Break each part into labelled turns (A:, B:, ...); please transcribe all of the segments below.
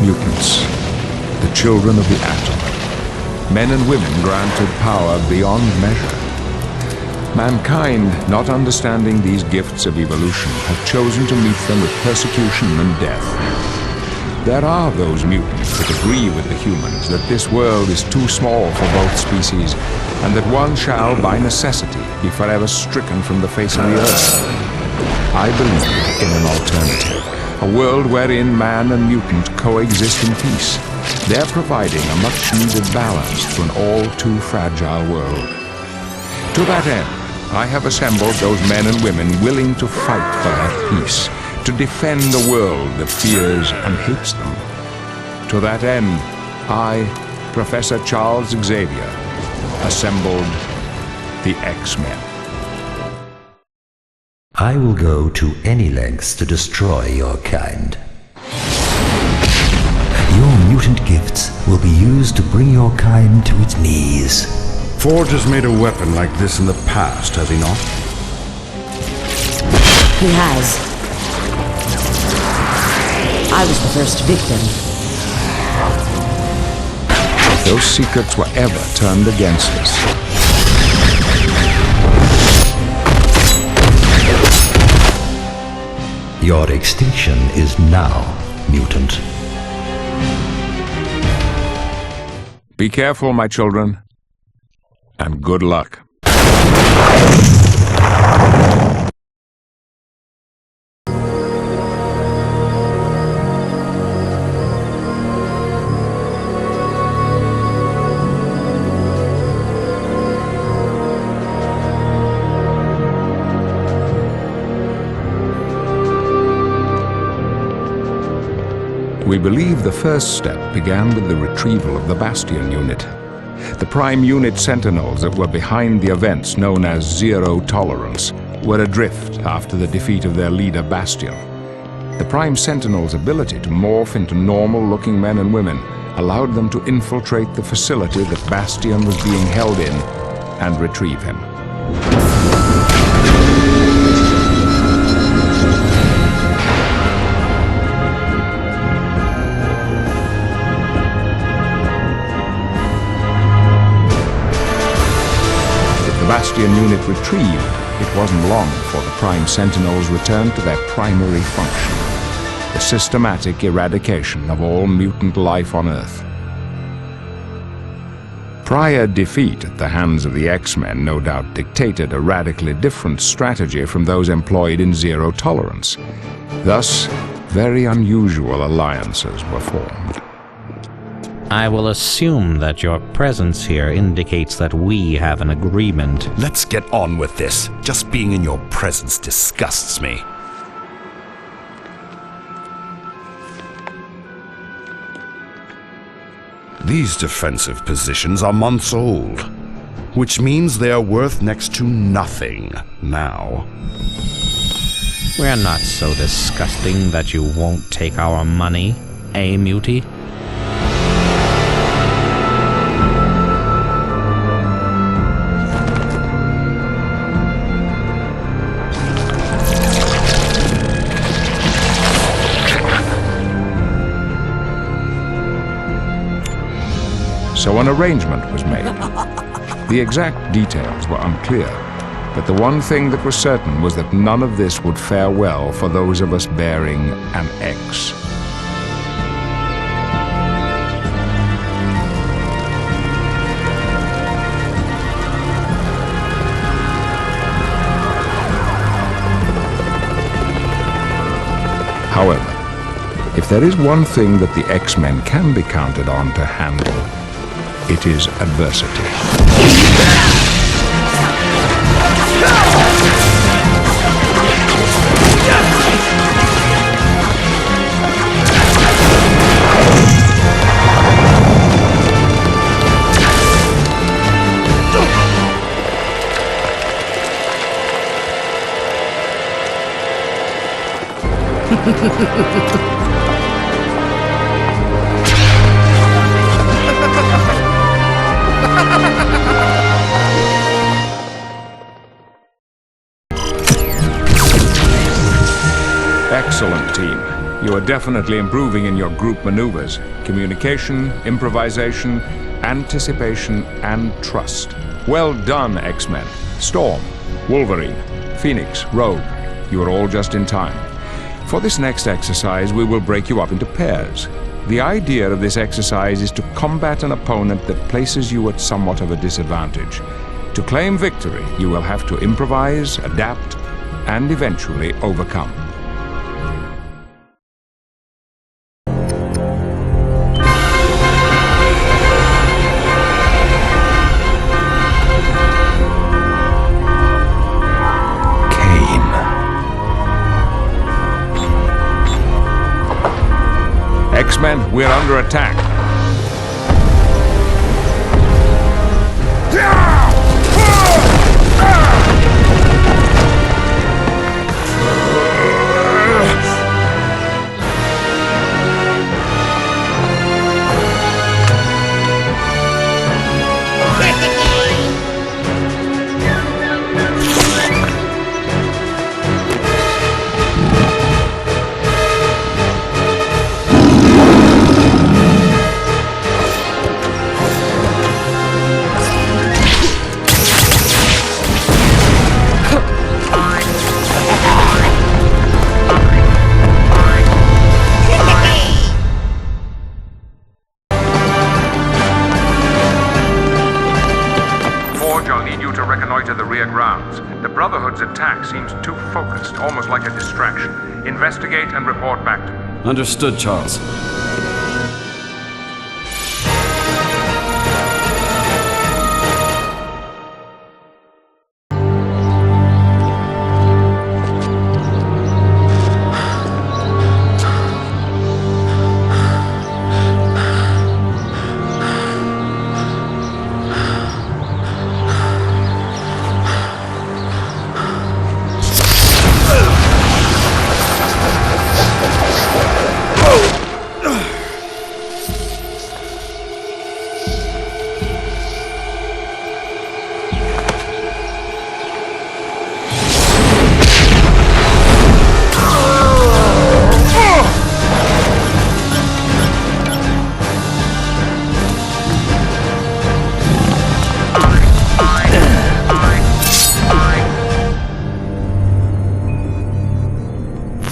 A: mutants, the children of the atom. Men and women granted power beyond measure. Mankind, not understanding these gifts of evolution, have chosen to meet them with persecution and death. There are those mutants that agree with the humans that this world is too small for both species, and that one shall, by necessity, be forever stricken from the face of the earth. I believe in an alternative, a world wherein man and mutant coexist in peace. They're providing a much-needed balance to an all-too fragile world. To that end, I have assembled those men and women willing to fight for that peace, to defend a world that fears and hates them. To that end, I, Professor Charles Xavier, assembled the X-Men.
B: I will go to any lengths to destroy your kind. Your mutant gifts will be used to bring your kind to its knees.
C: Forge has made a weapon like this in the past, has he not?
D: He has. I was the first victim.
A: If those secrets were ever turned against us,
B: your extinction is now, mutant.
A: be careful, my children, and good luck. We believe the first step began with the retrieval of the Bastion unit. The Prime Unit Sentinels that were behind the events known as Zero Tolerance were adrift after the defeat of their leader Bastion. The Prime Sentinels' ability to morph into normal-looking men and women allowed them to infiltrate the facility that Bastion was being held in and retrieve him. Bastion unit retrieved, it wasn't long before the Prime Sentinels returned to their primary function, the systematic eradication of all mutant life on Earth. Prior defeat at the hands of the X-Men no doubt dictated a radically different strategy from those employed in Zero Tolerance. Thus, very unusual alliances were formed.
E: I will assume that your presence here indicates that we have an agreement.
F: Let's get on with this. Just being in your presence disgusts me.
C: These defensive positions are months old, which means they are worth next to nothing now.
E: We're not so disgusting that you won't take our money, eh, Mutie?
A: So an arrangement was made. The exact details were unclear, but the one thing that was certain was that none of this would fare well for those of us bearing an X. However, if there is one thing that the X-Men can be counted on to handle, it is adversity. Excellent, team. You You are definitely improving in your group maneuvers, communication, improvisation, anticipation, and trust. Well done, X-Men. Storm, Wolverine, Phoenix, Rogue. You are all just in time. For this next exercise, we will break you up into pairs. The idea of this exercise is to combat an opponent that places you at somewhat of a disadvantage. To claim victory, you will have to improvise, adapt, and eventually overcome. X-Men, we're under attack. The Brotherhood's attack seems too focused, almost like a distraction. Investigate and report back to me.
G: Understood, Charles.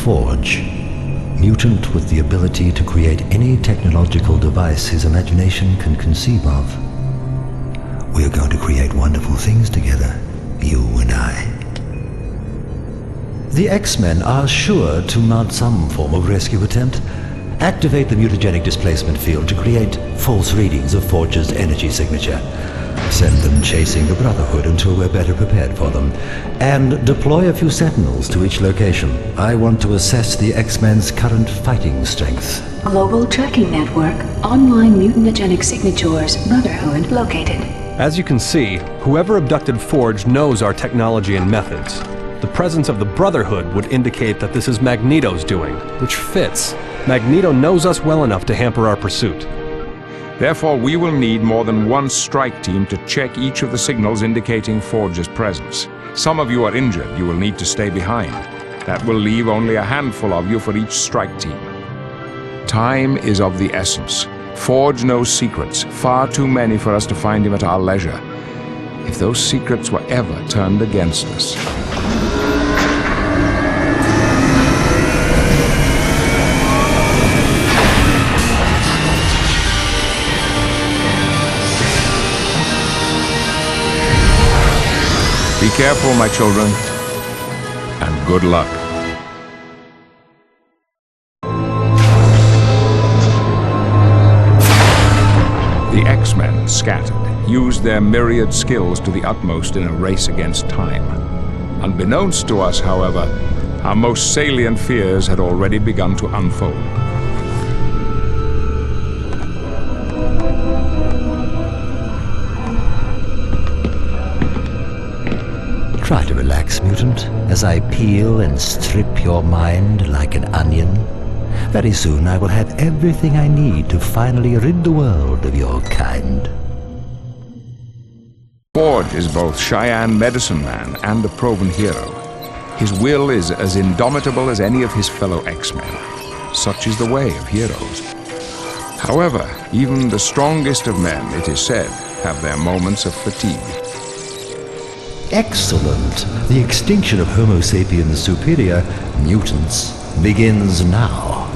B: Forge. Mutant with the ability to create any technological device his imagination can conceive of. We are going to create wonderful things together, you and I. The X-Men are sure to mount some form of rescue attempt. Activate the mutagenic displacement field to create false readings of Forge's energy signature. Send them chasing the Brotherhood until we're better prepared for them. And deploy a few Sentinels to each location. I want to assess the X-Men's current fighting strength.
H: Global tracking network. Online mutagenic signatures. Brotherhood located.
I: As you can see, whoever abducted Forge knows our technology and methods. The presence of the Brotherhood would indicate that this is Magneto's doing, which fits. Magneto knows us well enough to hamper our pursuit.
A: Therefore, we will need more than one strike team to check each of the signals indicating Forge's presence. Some of you are injured. You will need to stay behind. That will leave only a handful of you for each strike team. Time is of the essence. Forge knows secrets, far too many for us to find him at our leisure. If those secrets were ever turned against us... Be careful, my children, and good luck. The X-Men, scattered, used their myriad skills to the utmost in a race against time. Unbeknownst to us, however, our most salient fears had already begun to unfold.
B: Try to relax, mutant, as I peel and strip your mind like an onion. Very soon I will have everything I need to finally rid the world of your kind.
A: Forge is both Cheyenne medicine man and a proven hero. His will is as indomitable as any of his fellow X-Men. such is the way of heroes. However, even the strongest of men, it is said, have their moments of fatigue.
B: Excellent. The extinction of Homo sapiens superior, mutants, begins now.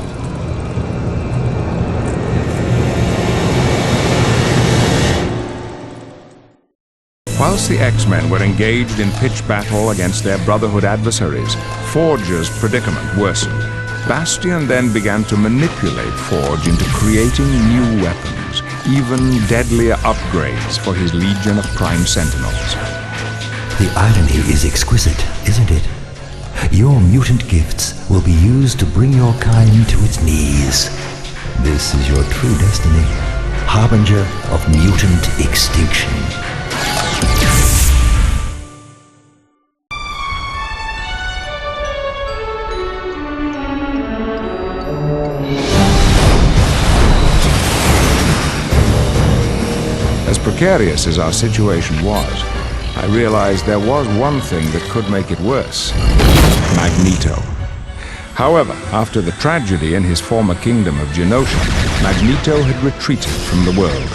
A: Whilst the X-Men were engaged in pitched battle against their Brotherhood adversaries, Forge's predicament worsened. Bastion then began to manipulate Forge into creating new weapons, even deadlier upgrades for his legion of Prime Sentinels.
B: The irony is exquisite, isn't it? Your mutant gifts will be used to bring your kind to its knees. This is your true destiny, harbinger of mutant extinction.
A: As precarious as our situation was, I realized there was one thing that could make it worse: Magneto. However, after the tragedy in his former kingdom of Genosha, Magneto had retreated from the world.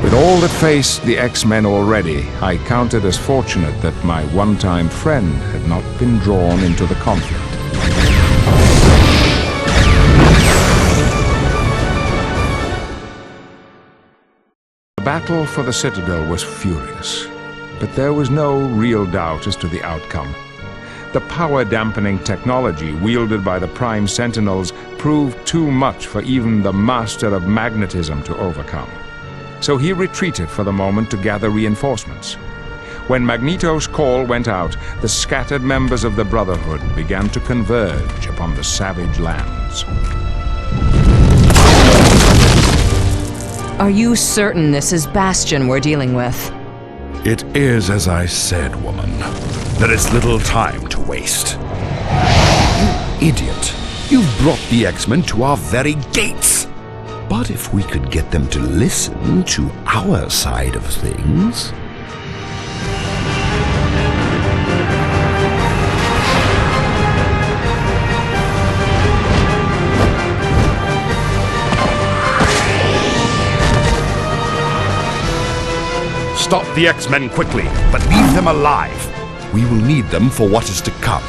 A: With all that faced the X-Men already, I counted as fortunate that my one-time friend had not been drawn into the conflict. The battle for the Citadel was furious, but there was no real doubt as to the outcome. The power-dampening technology wielded by the Prime Sentinels proved too much for even the master of magnetism to overcome. So he retreated for the moment to gather reinforcements. When Magneto's call went out, the scattered members of the Brotherhood began to converge upon the savage lands.
G: Are you certain this is Bastion we're dealing with?
C: It is as I said, woman. There is little time to waste. You idiot! You've brought the X-Men to our very gates! But if we could get them to listen to our side of things... Stop the X-Men quickly, but leave them alive. We will need them for what is to come.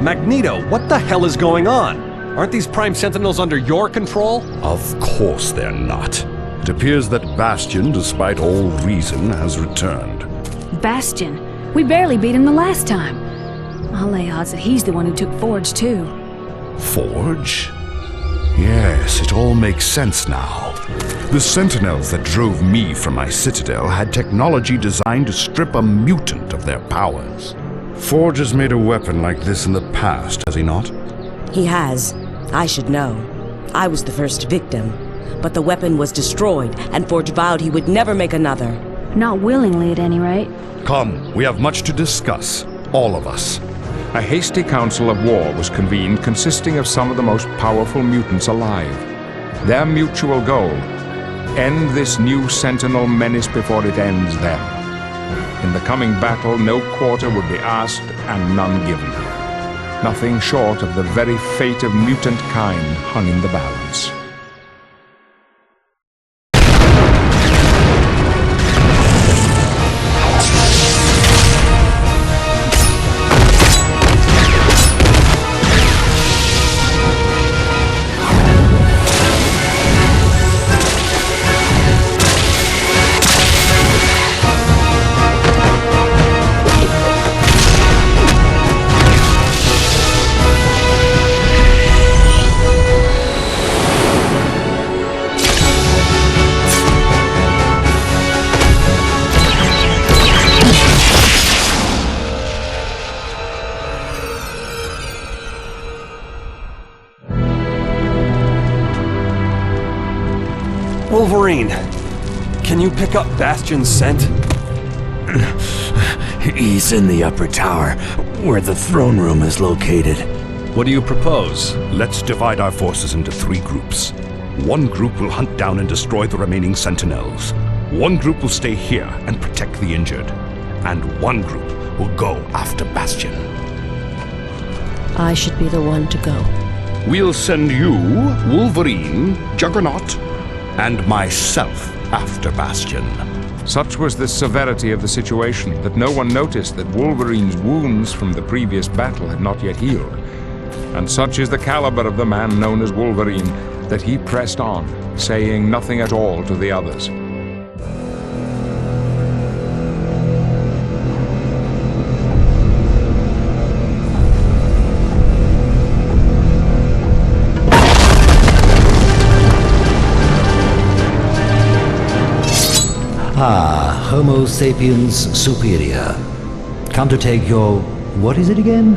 I: Magneto, what the hell is going on? Aren't these Prime Sentinels under your control?
C: Of course they're not. It appears that Bastion, despite all reason, has returned.
J: Bastion? We barely beat him the last time. I'll lay odds that he's the one who took Forge, too.
C: Forge? Yes, it all makes sense now. The Sentinels that drove me from my Citadel had technology designed to strip a mutant of their powers. Forge has made a weapon like this in the past, has he not?
D: He has. I should know. I was the first victim. But the weapon was destroyed, and Forge vowed he would never make another.
J: Not willingly, at any rate.
C: Come, we have much to discuss, all of us.
A: A hasty council of war was convened consisting of some of the most powerful mutants alive. Their mutual goal: end this new Sentinel menace before it ends them. In the coming battle, no quarter would be asked and none given. Nothing short of the very fate of mutant kind hung in the balance.
I: Wolverine, can you pick up Bastion's scent?
F: He's in the upper tower, where the throne room is located.
I: What do you propose?
C: Let's divide our forces into 3 groups. One group will hunt down and destroy the remaining Sentinels. One group will stay here and protect the injured. And one group will go after Bastion.
D: I should be the one to go.
C: We'll send you, Wolverine, Juggernaut, and myself after Bastion.
A: Such was the severity of the situation that no one noticed that Wolverine's wounds from the previous battle had not yet healed. And such is the caliber of the man known as Wolverine that he pressed on, saying nothing at all to the others.
B: Ah, Homo sapiens superior. Come to take your... what is it again?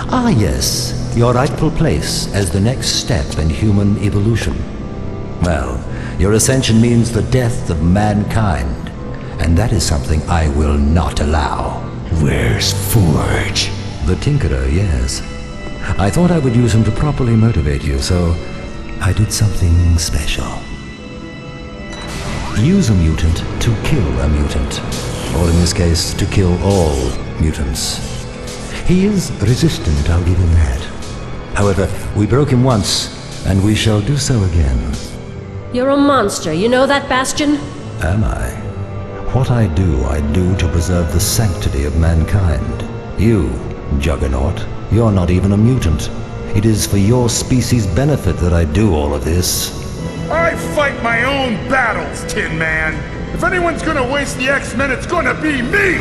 B: Ah, yes, your rightful place as the next step in human evolution. Well, your ascension means the death of mankind, and that is something I will not allow.
F: Where's Forge?
B: The Tinkerer, yes. I thought I would use him to properly motivate you, so I did something special. Use a mutant to kill a mutant, or in this case, to kill all mutants. He is resistant, I'll give him that. However, we broke him once, and we shall do so again.
K: You're a monster, you know that, Bastion?
B: Am I? What I do to preserve the sanctity of mankind. You, Juggernaut, you're not even a mutant. It is for your species' benefit that I do all of this.
L: I fight my own battles, Tin Man! If anyone's gonna waste the X-Men, it's gonna be me!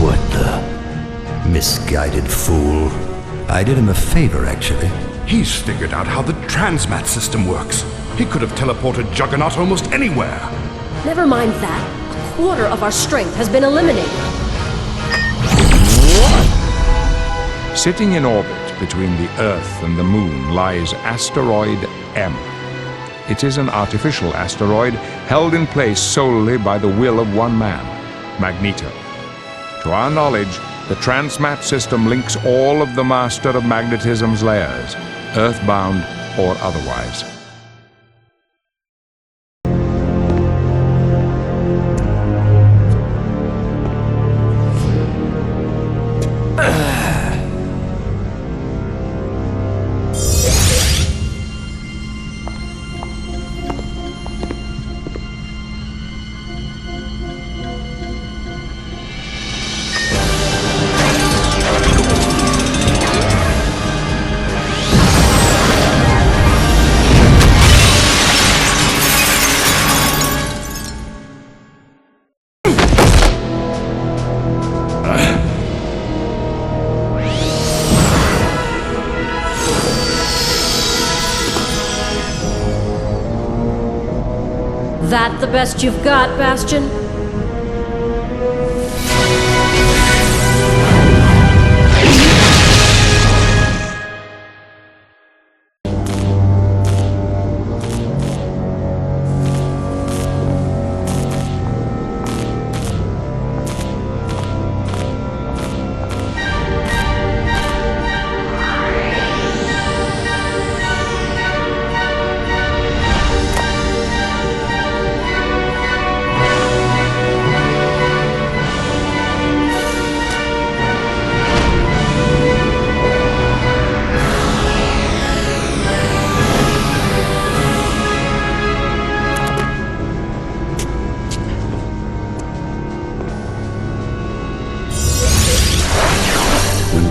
B: What the... misguided fool. I did him a favor, actually.
C: He's figured out how the transmat system works. He could have teleported Juggernaut almost anywhere.
K: Never mind that. A quarter of our strength has been eliminated.
A: Sitting in orbit between the Earth and the Moon lies Asteroid M. It is an artificial asteroid held in place solely by the will of one man, Magneto. To our knowledge, the transmat system links all of the Master of Magnetism's layers, earthbound or otherwise.
K: That the best you've got, Bastion?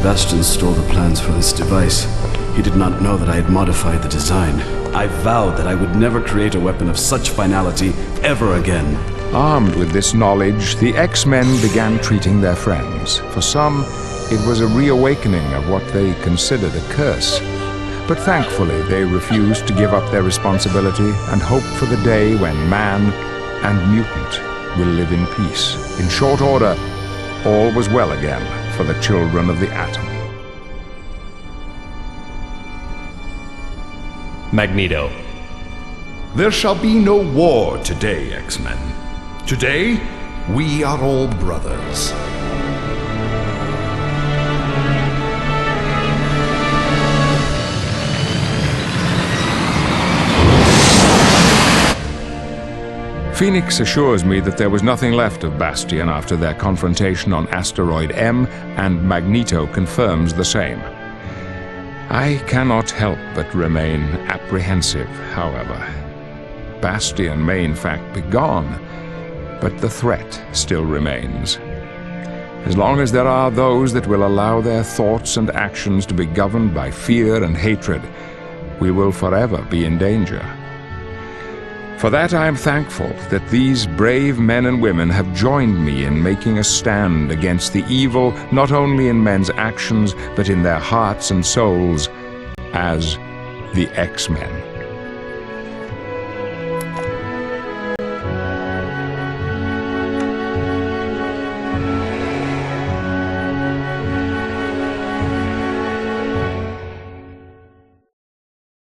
M: Bastion stole the plans for this device. He did not know that I had modified the design. I vowed that I would never create a weapon of such finality ever again.
A: Armed with this knowledge, the X-Men began treating their friends. For some, it was a reawakening of what they considered a curse. But thankfully, they refused to give up their responsibility and hope for the day when man and mutant will live in peace. In short order, all was well again for the children of the atom.
I: Magneto.
C: There shall be no war today, X-Men. Today, we are all brothers.
A: Phoenix assures me that there was nothing left of Bastion after their confrontation on Asteroid M, and Magneto confirms the same. I cannot help but remain apprehensive, however. Bastion may in fact be gone, but the threat still remains. As long as there are those that will allow their thoughts and actions to be governed by fear and hatred, we will forever be in danger. For that I am thankful that these brave men and women have joined me in making a stand against the evil not only in men's actions but in their hearts and souls as the X-Men.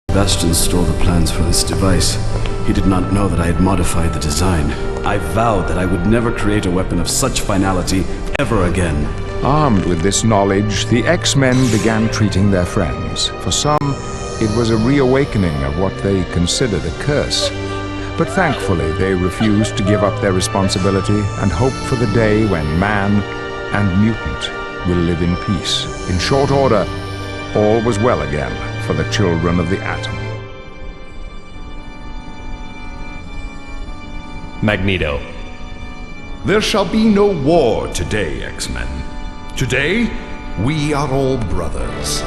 M: Bastion stole the plans for this device. He did not know that I had modified the design. I vowed that I would never create a weapon of such finality ever again.
A: Armed with this knowledge, the X-Men began treating their friends. For some, it was a reawakening of what they considered a curse. But thankfully, they refused to give up their responsibility and hope for the day when man and mutant will live in peace. In short order, all was well again for the children of the atom.
I: Magneto.
C: There shall be no war today, X-Men. Today, we are all brothers.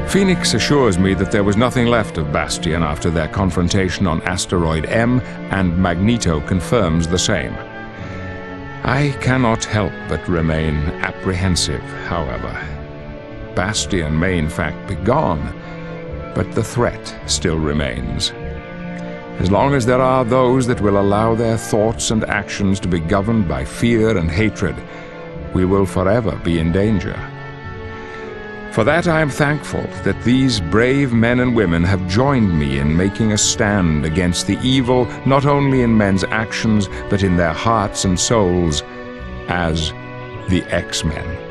A: Phoenix assures me that there was nothing left of Bastion after their confrontation on Asteroid M, and Magneto confirms the same. I cannot help but remain apprehensive, however. Bastion may in fact be gone, but the threat still remains. As long as there are those that will allow their thoughts and actions to be governed by fear and hatred, we will forever be in danger. For that I am thankful that these brave men and women have joined me in making a stand against the evil not only in men's actions but in their hearts and souls as the X-Men.